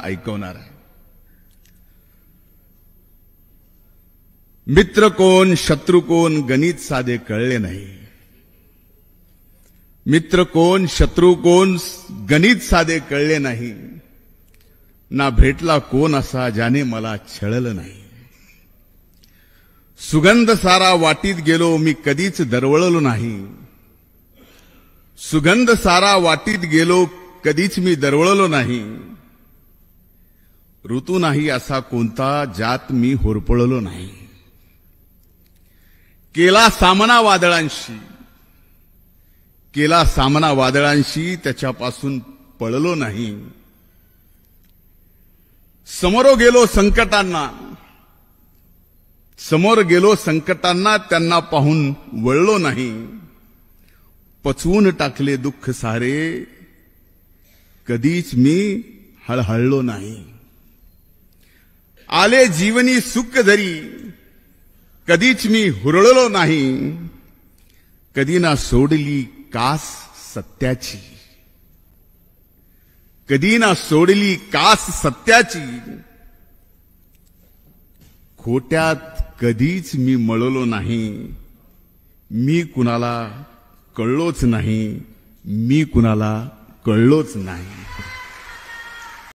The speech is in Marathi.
ऐकवणार आहे. मित्र कोण शत्रू कोण गणित साधे कळले नाही. मित्र कोण शत्रू कोण गणित साधे कळले नाही. ना भेटला कोण असा ज्याने मला छळलं नाही. सुगंध सारा वाटीत गेलो मी कधीच दरवळलो नाही. सुगंध सारा वाटीत गेलो कधीच मी दरवळलो नाही. ऋतू नाही असा कोणता ज्यात मी होरपळलो नाही. केला सामना वादळांशी, केला सामना वादळांशी त्याच्यापासून पळलो नाही. समोर गेलो संकटांना, समोर गेलो संकटांना त्यांना पाहून वळलो नाही. पचवून टाकले दुःख सारे कधीच मी हळहळलो नाही. आले जीवनी सुख जरी कधीच मी हुरळलो नाही. कधी ना सोडली कास सत्याची, कधी ना सोडली कास सत्याची. खोट्यात कधीच मी मळलो नाही. मी कुणाला कळलोच नाही, मी कुणाला कळलोच नाही.